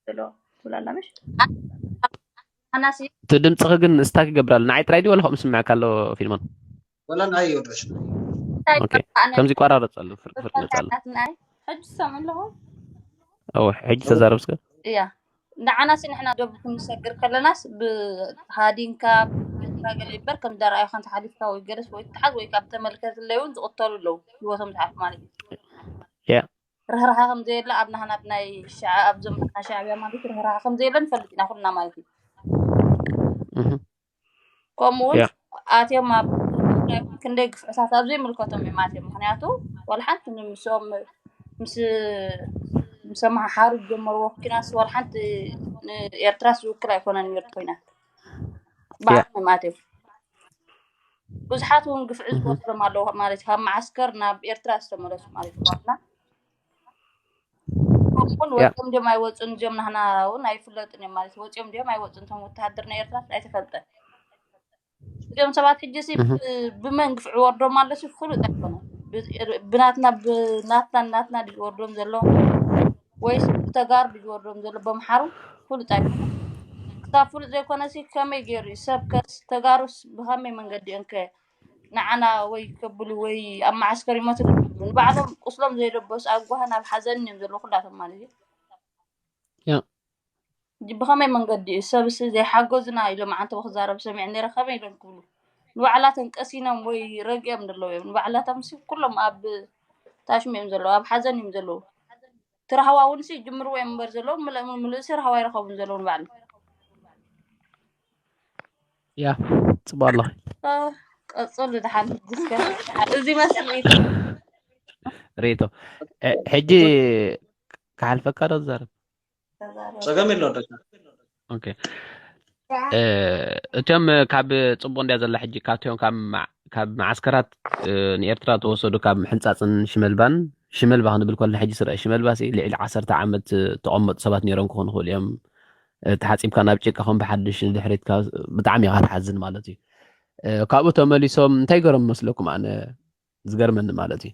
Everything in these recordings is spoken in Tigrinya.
دلو ولا لا مش أنا سي تدمصخ ግን ስታክ ይገብራል ንዓይ ጥራይ ድዩ ወላ ምስምዕ ካሎ ፊልሞን ولا نعي ولا شيء. ኦኬ ከምዚ ይቆራረጽ ኣሎ ፍርፍር መጽ ኣሎ حج سامع لهم أو ሕጂ ተዛረብስከ يا نعنا سي نحنا دوبكم نسجر كلناس بهادينكا راجل يبر كم دار أي خان تحالفكا ويجلس ويتحد ويكاب تملكات الليون زقطلوا له هو سمع تعرف مالي يا رهرها خم زي لا أبنا هنا بناي شعب زمنا شعب يا مالك رهرها خم زي لن فلتنا خلنا مالك كمون يا آتي ما كندق أساس أبزي ملكاتهم ماتي مخنياتو ولا حتى مسوم مسمى حارب جمر وكناس ولا حتى يتراس وكلا يكون يرتوينا بعد ماتي بزحاتهم قفعز وصلوا مالو مالتي هم معسكرنا بيرتراس تمرس مالتي واحنا كمون وقتهم دي ما يوصلون جمنا هنا وناي فلتني مالتي وقتهم دي ما يوصلون تهم وتهدرنا يرتراس لا يتفلت يوم سبعة حجسي بمنقف عوردو مالش فلو تكونه بناتنا دي وردوم زلو ويس تجار دي وردوم زلو بمحرم فلو تكونه كتافل زي كنا سي كمي جيري سبكس تجارس بهمي من قد إنك نعنا وي كبلو وي أما عسكري ما تقول بعدهم أصلا زي ربوس أقوهنا بحزن ينزلوا كلهم مالي بخمي من قد سبس زي حجوزنا إلى ما أنت وخزارة بسمعني رخمي لهم كله نوعلات انقسينا وي رقيا من الله نوعلات مسي كلهم أب تاشمي مزلو أب حزن مزلو ترى هوا ونسي جمر وين برزلو ملسر هوا يرخو مزلو بعد يا صباح الله أصل ده حال زي ما سميت ريتو حجي كحل فكر الزرب سقم اللون ده. اوكي እቶም ካብ ጽቡቕ እንድያ ዘላ ሕጂ ካብቶም ካብ ማዓስከራት ንኤርትራ ተወሰዱ ካብ ሕንጻጽን ሽመልባ ክንብል ከለና ሕጂ ስርአ ሽመልባ ልዕሊ 10 ዓመት ተቐመጡ ሰባት ነይሮም ክኾኑ ይኽእሉ እዮም ተሓፂምካ ናብ ጭቃ ከም ብሓድሽ ድሕሪትካ ብጣዕሚ ኢኻ ትሓዝን ማለት እዩ ካብኡ ተመሊሶም እንታይ ገሮም መስለኩም ኣነ ዝገርመኒ ማለት እዩ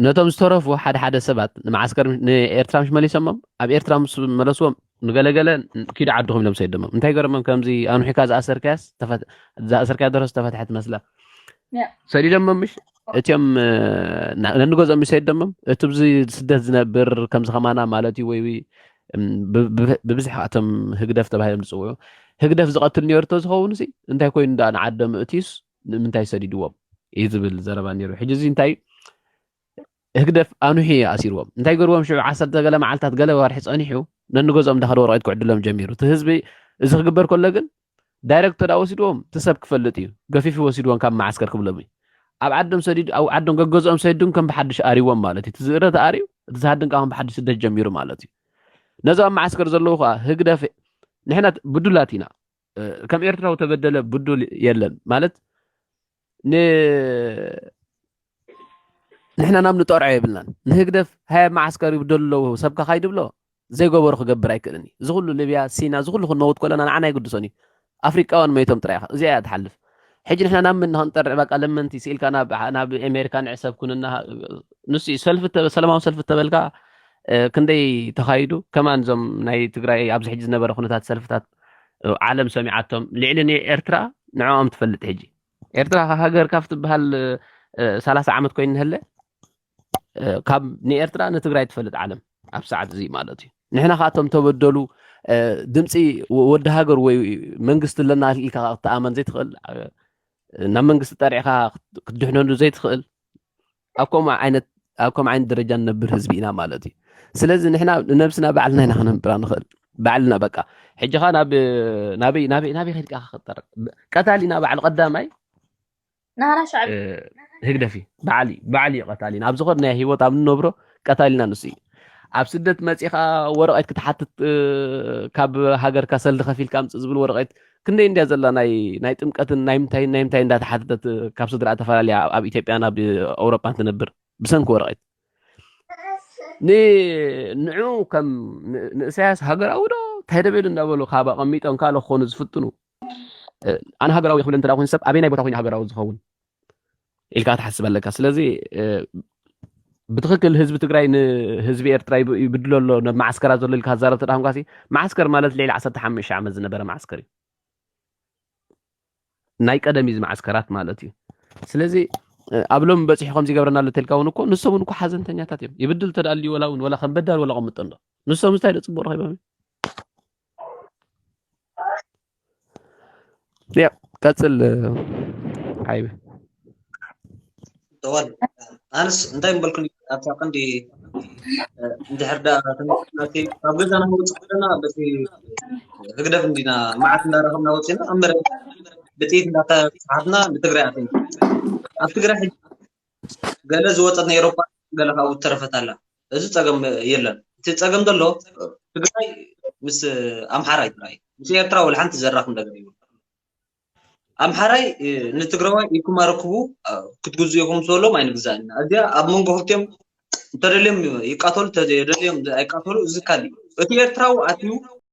ነቶም ዝተረፉ ሓደ ሰባት ንማዓስከር ንኤርትራ ምስ መሊሶሞም ኣብ ኤርትራ ምስ መለስዎም ንገለገለ ኪዱ ዓድኹም ኢሎም ሰይዶሞም እንታይ ገረሞም ከምዚ ኣንሒካ ዝኣሰርካያ ደረስ ተፈትሐት መስላ ሰዲዶሞም ምሽ እትዮም ነንገዝኦም ሰይዶሞም እቲ ብዚ ስደት ዝነብር ከምዚ ኸማና ማለት እዩ ወይ ብብዝሕ እቶም ህግደፍ ተባሂሎም ዝፅውዑ ህግደፍ ዝቐትል ነርቶ ዝኸውን ሲ እንታይ ኮይኑ እንዳ ንዓዶም እቲስ ንምንታይ ሰዲድዎም እዩ ዝብል ዘረባ ነይሩ ሕጂ እዚ እንታይ ህግደፍ ኣንሒ ኣሲርዎም እንታይ ገርዎም ሽዑ 10 ገለ መዓልታት ገለ ወርሒ ጸኒሑ ነንገዝኦም እንዳኸደ ወረቐት ክዕድሎም ጀሚሩ እቲ ህዝቢ እዚ ክግበር ከሎ ግን ዳይሬክተር ወሲድዎም ትሰብ ክፈልጥ እዩ ገፊፍ ወሲድዎም ካብ ማዓስከር ክብሎም እዩ ኣብ ዓዶም ሰዲድ ኣብ ዓዶም ገገዝኦም ሰዲዱን ከም ብሓድሽ ኣሪዎም ማለት እዩ ትዝእረት ኣሪው እቲ ዝሃድን ከም ብሓድሽ ስደት ጀሚሩ ማለት እዩ ነዛ ማዓስከር ዘለዉ ኸ ህግደፍ ንሕና ብዱላት ኢና ከም ኤርትራው ተበደለ ብዱል የለን ማለት ንሕና ናብ ንጠርዖ የብልናን ንህግደፍ ሃያ ማዓስከር ይብደለዎ ሰብካ ካይድብሎ ዘይገበሩ ክገብር ኣይክእልኒ እዚ ኩሉ ሊብያ ሲና እዚ ኩሉ ክንመውት ከለና ንዓና ይግድሶን እዩ ኣፍሪቃውን መይቶም ጥራይ እዚኣ እያ ትሓልፍ ሕጂ ንሕና ናብ ምን ክንጠርዕ በቃ ለመንቲ ስኢልካ ናብ ኣሜሪካ ንዕሰብ ኩንና ንሱ ሰላማዊ ሰልፊ ተበልካ ክንደይ ተኻይዱ ከማን ዞም ናይ ትግራይ ኣብዚ ሕጂ ዝነበረ ኩነታት ሰልፍታት ዓለም ሰሚዓቶም ልዕሊ ኤርትራ ንዕኦም ትፈልጥ ሕጂ ኤርትራ ሃገር ካብ ትበሃል 30 ዓመት ኮይኑ ንህለ ካብ ንኤርትራ ንትግራይ ትፈልጥ ዓለም ኣብ ሰዓት እዚ ማለት እዩ ንሕና ካቶም ተበደሉ ድምፂ ወዲ ሃገር ወይ መንግስቲ ለና ኢልካ ተኣመን ዘይትኽእል ናብ መንግስቲ ጠሪዕካ ክትድሕነሉ ዘይትኽእል ኣብ ከምኡ ዓይነት ደረጃ ንነብር ህዝቢ ኢና ማለት እዩ ስለዚ ንሕና ነብስና ባዕልና ኢና ክነብራ ንኽእል ባዕልና በቃ ሕጂ ኻ ናበይ ከይድካ ክትጠርቅ ቀታሊና ባዕል ቀዳማይ ናና ሻዕቢ ህግደፊ ባዕሊ ቀታሊና ኣብ ዝኸድናዮ ሂወት ኣብ ንነብሮ ቀታሊና ንሱ እዩ ኣብ ስደት መፂኻ ወረቐት ክትሓትት ካብ ሃገርካ ሰልዲ ከፊልካ ምፅእ ዝብል ወረቐት ክንደይ እንድያ ዘላ ናይ ጥምቀትን ናይ ምንታይ እንዳተሓተተት ካብ ስድራ ተፈላለያ ኣብ ኢትዮጵያ ናብ ኣውሮፓ ትነብር ብሰንኪ ወረቐት ንዑ ከም ንእስያስ ሃገራዊ ዶ ተደበሉ እንዳበሉ ካብ ቀሚጦም ካለ ክኾኑ ዝፍትኑ ኣነ ሃገራዊ ይኽብል እንተዳ ኮይኑ ሰብ ኣበይ ናይ ቦታ ኮይኑ ሃገራዊ ዝኸውን ኢልካ ትሓስብ ኣለካ ስለዚ بتخكل حزب تግራይ ንህዝቢ ኤርትራ ይብድሎ ኣሎ ማዓስከራ ዘሎ ኢልካዛረብ ተዳህም ጓሲ ማዓስከር ማለት ሌላ 15 ዓመት ዝነበረ ማዓስከር እዩ ናይ ቀደም እዩ ማዓስከራት ማለት እዩ ስለዚ ኣብሎም በፂሑ ከምዚ ይገብረና ኣሎ ተልካ እውን እኮ ንሶም እኮ ሓዘንተኛታት እዮም ይብድል ተዳልዩ ወላ ከምበዳል ወላ ቀምጥ ኣሎ ንሶም እንታይ ደጽቦ ረኺቦም ያ ቀጽል ሃይበ طوال أنس أنت يمبلكني أتوقع دي حردا تنتي فبجد أنا موت أنا بس هكذا فندينا ما عندنا رقم نوتينا أمر بتيجي نتا عدنا بتقرأ عتين أفتكر حد قال زوات أن أوروبا قال لك أو ترفت على إذا تجمع يلا تجمع دلو تقرأ مس أمحراي تراي مس يترا ولا حنت زرقهم دقريب أمحراي نتقرأ يكون مركبو كتجوز يكون سولو ما ينقزان أديا أبمن قهتيم ترليم يقاتل ترليم يقاتلوا زكالي أتي يتراو أتيو